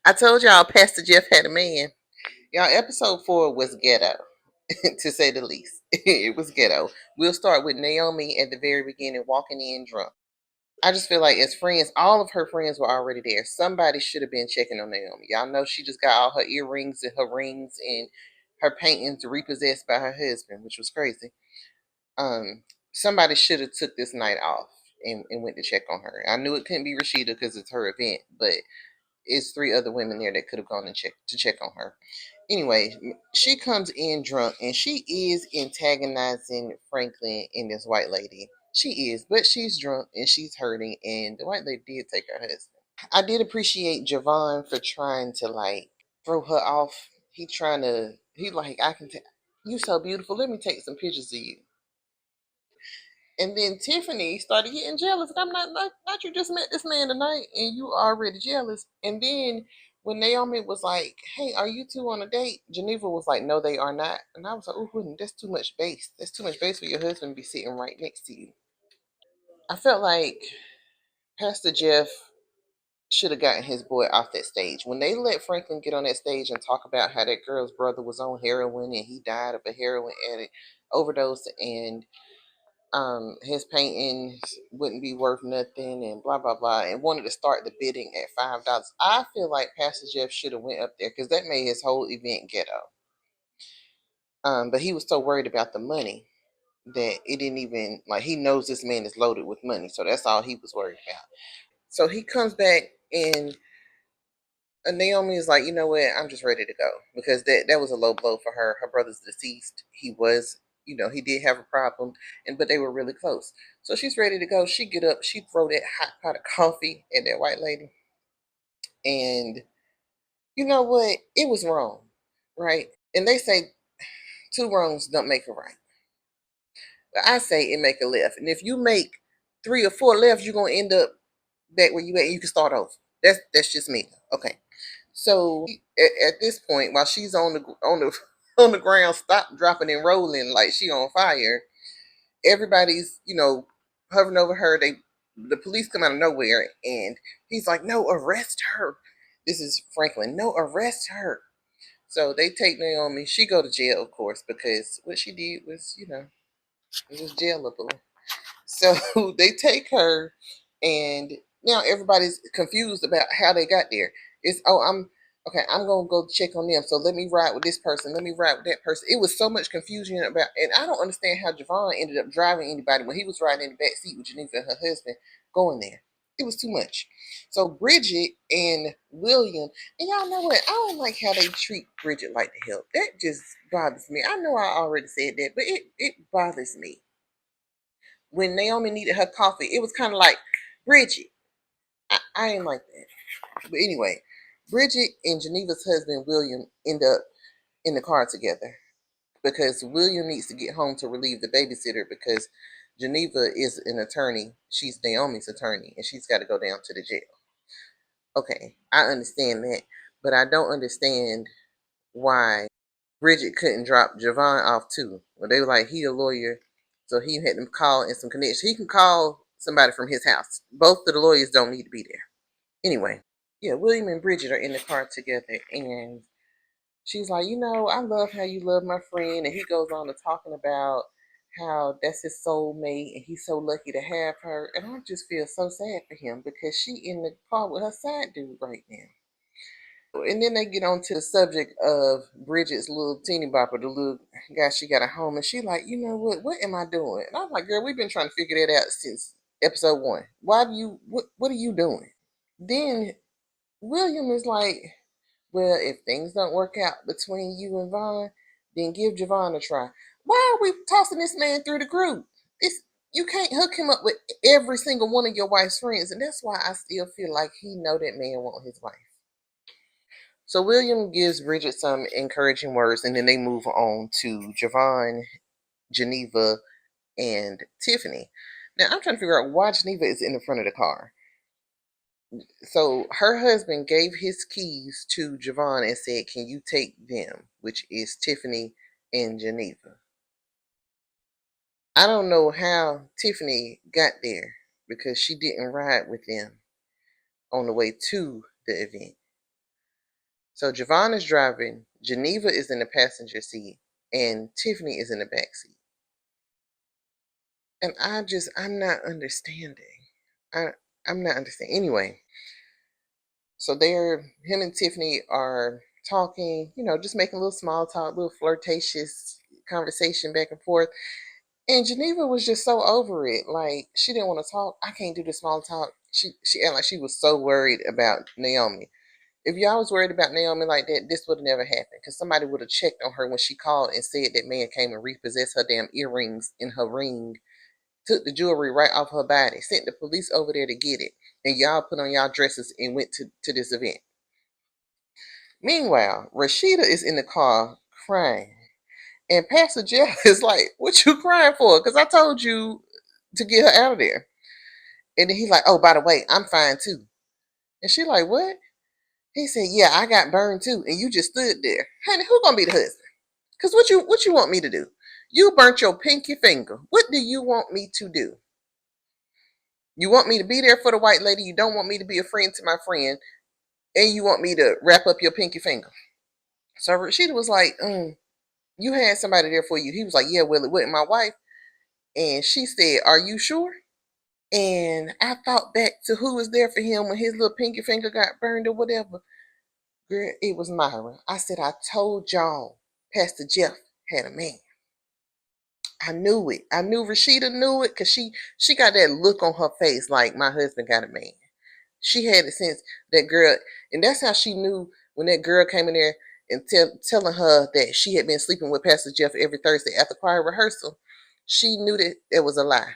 I told y'all Pastor Jeff had a man. Y'all, episode 4 was ghetto, to say the least. It was ghetto. We'll start with Naomi at the very beginning, walking in drunk. I just feel like as friends, all of her friends were already there. Somebody should have been checking on Naomi. Y'all know she just got all her earrings and her rings and her paintings repossessed by her husband, which was crazy. Um, Somebody should have took this night off and went to check on her. I knew it couldn't be Rashida because it's her event, but it's 3 other women there that could have gone and check on her. Anyway, she comes in drunk and she is antagonizing Franklin and this white lady. She is, but she's drunk and she's hurting, and the white lady did take her husband. I did appreciate Javon for trying to like throw her off. He like, I can tell you so beautiful. Let me take some pictures of you. And then Tiffany started getting jealous. I'm not you just met this man tonight and you already jealous. And then when Naomi was like, "Hey, are you two on a date?" Geneva was like, "No, they are not." And I was like, "Oh, that's too much bass. That's too much bass for your husband to be sitting right next to you." I felt like Pastor Jeff should have gotten his boy off that stage. When they let Franklin get on that stage and talk about how that girl's brother was on heroin and he died of a heroin addict overdose, and his paintings wouldn't be worth nothing and blah blah blah, and wanted to start the bidding at $5. I feel like Pastor Jeff should have went up there because that made his whole event ghetto. But he was so worried about the money that it didn't even like, he knows this man is loaded with money, so that's all he was worried about. So he comes back and Naomi is like, you know what, I'm just ready to go because that was a low blow for her. Her brother's deceased. He was, he did have a problem, and but they were really close. So she's ready to go. She get up, she throw that hot pot of coffee at that white lady, and you know what? It was wrong, right? And they say two wrongs don't make a right. But I say it make a left, and if you make 3 or 4 lefts, you're gonna end up back where you at. You can start over. That's just me. Okay. So at this point, while she's on the on the ground, stop, dropping, and rolling like she on fire, everybody's hovering over her. The police come out of nowhere, and he's like, "No, arrest her." This is Franklin. No, arrest her. So they take Naomi. She go to jail, of course, because what she did was, it was jailable. So they take her, and now everybody's confused about how they got there. It's, oh, I'm okay. I'm gonna go check on them. So let me ride with this person. Let me ride with that person. It was so much confusion about, and I don't understand how Javon ended up driving anybody when he was riding in the back seat with Geneva and her husband going there. It was too much. So Bridget and William, and y'all know what? I don't like how they treat Bridget like the help. That just bothers me. I know I already said that, but it bothers me. When Naomi needed her coffee, it was kind of like, Bridget. I ain't like that. But anyway, Bridget and Geneva's husband, William, end up in the car together because William needs to get home to relieve the babysitter because Geneva is an attorney. She's Naomi's attorney, and she's got to go down to the jail. Okay, I understand that, but I don't understand why Bridget couldn't drop Javon off too. Well, they were like, he a lawyer, so he had them call in some connection. He can call somebody from his house. Both of the lawyers don't need to be there. Anyway, yeah, William and Bridget are in the car together, and she's like, I love how you love my friend, and he goes on to talking about how that's his soulmate, and he's so lucky to have her. And I just feel so sad for him because she in the car with her side dude right now. And then they get on to the subject of Bridget's little teeny bopper, the little guy she got at home, and she like, you know what? What am I doing? And I'm like, girl, we've been trying to figure that out since episode 1. Why do you? What are you doing? Then William is like, well, if things don't work out between you and Vaughn, then give Javon a try. Why are we tossing this man through the group? It's You can't hook him up with every single one of your wife's friends, and that's why I still feel like he know that man want his wife. So William gives Bridget some encouraging words, and then they move on to Javon, Geneva, and Tiffany. Now I'm trying to figure out why Geneva is in the front of the car. So her husband gave his keys to Javon and said, "Can you take them?" Which is Tiffany and Geneva. I don't know how Tiffany got there because she didn't ride with them on the way to the event. So Javon is driving, Geneva is in the passenger seat, and Tiffany is in the back seat. And I'm not understanding. I I'm not understanding. Anyway, so him and Tiffany are talking, just making a little small talk, little flirtatious conversation back and forth. And Geneva was just so over it. Like, she didn't want to talk. I can't do the small talk. She acted like she was so worried about Naomi. If y'all was worried about Naomi like that, this would have never happened. Because somebody would have checked on her when she called and said that man came and repossessed her damn earrings in her ring, took the jewelry right off her body, sent the police over there to get it, and y'all put on y'all dresses and went to this event. Meanwhile, Rashida is in the car crying. And Pastor Jeff is like, "What you crying for? Because I told you to get her out of there." And then he's like, "Oh, by the way, I'm fine too." And she like, "What?" He said, "Yeah, I got burned too, and you just stood there, honey. Who gonna be the husband? Because what you want me to do? You burnt your pinky finger. What do you want me to do? You want me to be there for the white lady. You don't want me to be a friend to my friend, and you want me to wrap up your pinky finger." So Rashida was like, "You had somebody there for you." He was like, "Yeah, well, it wasn't my wife." And she said, "Are you sure?" And I thought back to who was there for him when his little pinky finger got burned or whatever. Girl, it was Myra. I said, "I told y'all Pastor Jeff had a man." I knew it. I knew Rashida knew it because she got that look on her face like my husband got a man. She had it since that girl, and that's how she knew when that girl came in there and telling her that she had been sleeping with Pastor Jeff every Thursday after choir rehearsal. She knew that it was a lie.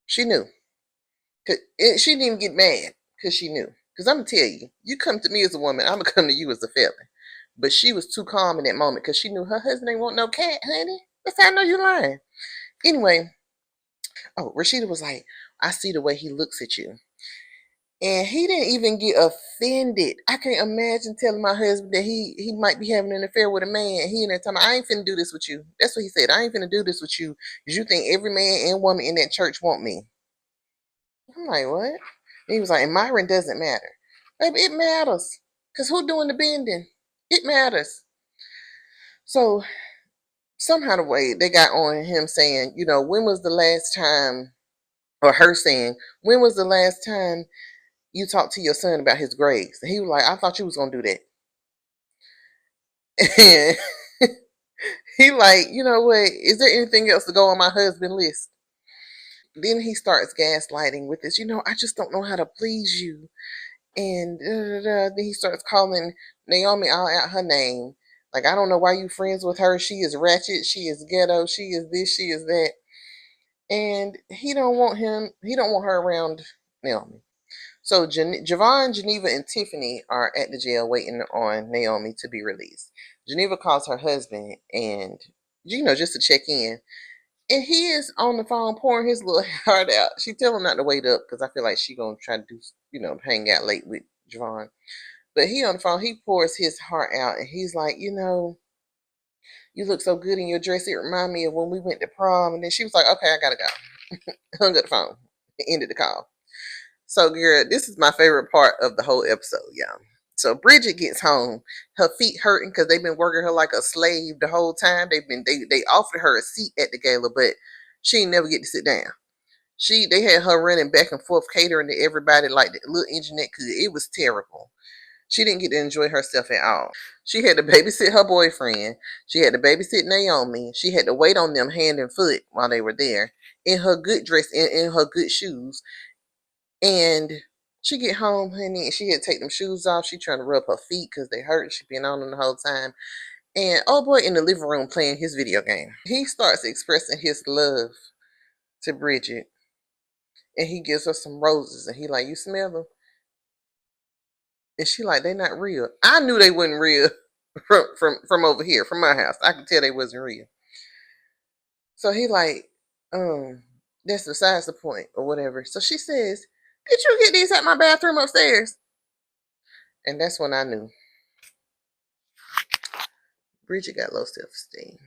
She knew. She didn't even get mad because she knew. Because I'm going to tell you, you come to me as a woman, I'm going to come to you as a felon. But she was too calm in that moment because she knew her husband ain't want no cat, honey. That's how I know you lying. Anyway, Rashida was like, "I see the way he looks at you." And he didn't even get offended. I can't imagine telling my husband that he might be having an affair with a man. He in that time, "I ain't finna do this with you." That's what he said. "I ain't finna do this with you because you think every man and woman in that church want me." I'm like, "What?" And he was like, "And Myron doesn't matter." Baby, it matters. Because who doing the bending? It matters. So somehow the way they got on him saying, when was the last time, or her saying, "When was the last time you talked to your son about his grades?" And he was like, "I thought you was going to do that." And he like, "You know what? Is there anything else to go on my husband list?" Then he starts gaslighting with this, "I just don't know how to please you." And then he starts calling Naomi all out her name. Like, "I don't know why you friends with her. She is ratchet. She is ghetto. She is this. She is that." And he don't want him. He don't want her around Naomi. So Javon, Geneva, and Tiffany are at the jail waiting on Naomi to be released. Geneva calls her husband and just to check in. And he is on the phone pouring his little heart out. She tell him not to wait up because I feel like she gonna try to do, hang out late with Javon. But he on the phone, he pours his heart out, and he's like, "You look so good in your dress. It remind me of when we went to prom." And then she was like, "Okay, I gotta go." Hung up the phone, ended the call. So, girl, this is my favorite part of the whole episode, y'all. So Bridget gets home, her feet hurting because they've been working her like a slave the whole time. They offered her a seat at the gala, but she ain't never get to sit down. They had her running back and forth, catering to everybody like the little engineer could. It was terrible. She didn't get to enjoy herself at all. She had to babysit her boyfriend. She had to babysit Naomi. She had to wait on them hand and foot while they were there in her good dress, in her good shoes. And she get home, honey, and she had to take them shoes off. She trying to rub her feet because they hurt. She been on them the whole time. And oh boy in the living room playing his video game. He starts expressing his love to Bridget. And he gives her some roses. And he like, "You smell them?" And she like, "They not real." I knew they wasn't real from over here, from my house. I could tell they wasn't real. So he like, that's besides the point or whatever. So she says, "Did you get these at my bathroom upstairs?" And that's when I knew Bridget got low self-esteem.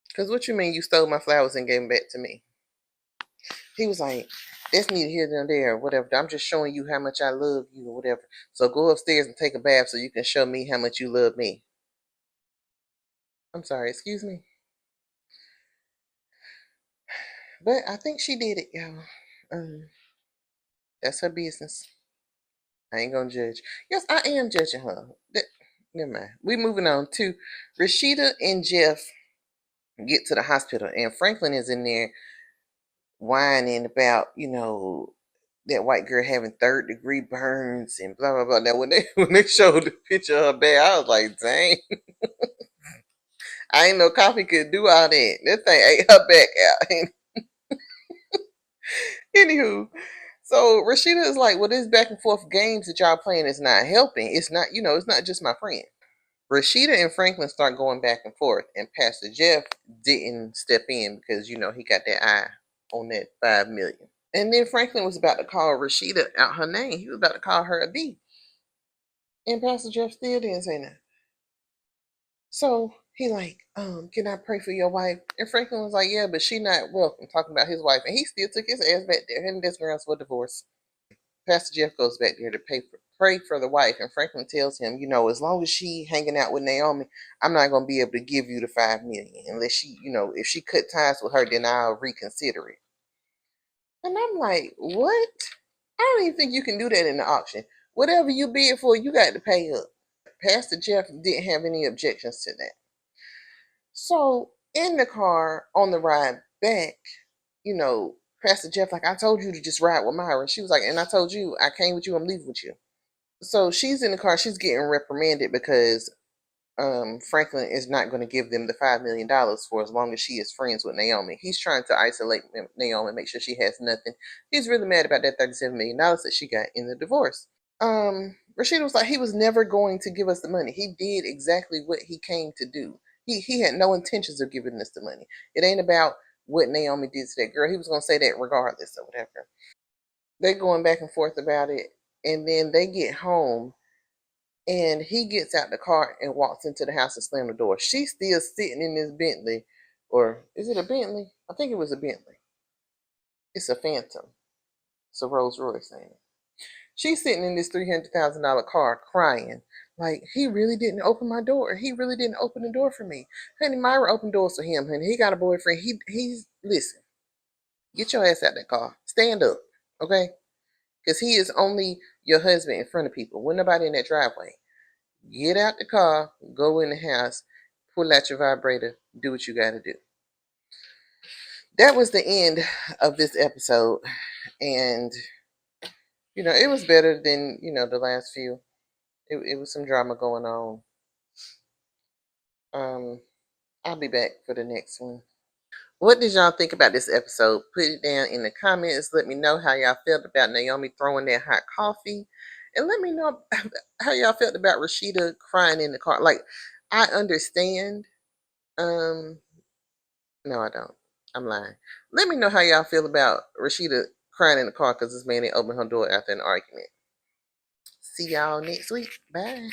Because what you mean you stole my flowers and gave them back to me? He was like, That's neither here nor there, or whatever. I'm just showing you how much I love you, or whatever. So go upstairs and take a bath so you can show me how much you love me. I'm sorry, excuse me. But I think she did it, y'all. Um, that's her business. I ain't gonna judge. Yes, I am judging her. Never mind. We moving on to Rashida and Jeff get to the hospital, and Franklin is in there whining about, that white girl having third degree burns and blah blah blah. Now when they when they showed the picture of her back, I was like, dang, I ain't know coffee could do all that. That thing ate her back out. Anywho, so Rashida is like, well, this back and forth games that y'all playing is not helping. It's not, it's not just my friend. Rashida and Franklin start going back and forth, and Pastor Jeff didn't step in because he got that eye on that 5 million. And then Franklin was about to call Rashida out her name. He was about to call her a B. And Pastor Jeff still didn't say nothing. So he like, can I pray for your wife? And Franklin was like, yeah, but she not welcome, talking about his wife. And he still took his ass back there. Him and this girl's for divorce. Pastor Jeff goes back there to pray for the wife. And Franklin tells him, as long as she hanging out with Naomi, I'm not going to be able to give you the 5 million unless she, if she cut ties with her, then I'll reconsider it. And I'm like, what? I don't even think you can do that in the auction. Whatever you bid for, you got to pay up. Pastor Jeff didn't have any objections to that. So in the car on the ride back, Pastor Jeff, like, I told you to just ride with Myra. She was like, and I told you, I came with you, I'm leaving with you. So she's in the car, she's getting reprimanded because Franklin is not going to give them the $5 million for as long as she is friends with Naomi. He's trying to isolate Naomi, make sure she has nothing. He's really mad about that $37 million that she got in the divorce. Rashida was like, he was never going to give us the money. He did exactly what he came to do. He had no intentions of giving us the money. It ain't about what Naomi did to that girl. He was gonna say that regardless or whatever. They're going back and forth about it, and then they get home, and he gets out the car and walks into the house and slams the door. She's still sitting in this Bentley, or is it a Bentley? I think it was a Bentley. It's a Phantom. It's a Rolls Royce, ain't it? She's sitting in this $300,000 car crying. Like, he really didn't open my door. He really didn't open the door for me. Honey, Myra opened doors for him, honey. He got a boyfriend. Listen, get your ass out that car. Stand up, okay? Because he is only your husband in front of people. With nobody in that driveway. Get out the car, go in the house, pull out your vibrator, do what you got to do. That was the end of this episode. And, it was better than, the last few. It was some drama going on. I'll be back for the next one. What did y'all think about this episode? Put it down in the comments. Let me know how y'all felt about Naomi throwing that hot coffee. And let me know how y'all felt about Rashida crying in the car. Like, I understand. No, I don't. I'm lying. Let me know how y'all feel about Rashida crying in the car because this man didn't open her door after an argument. See y'all next week. Bye.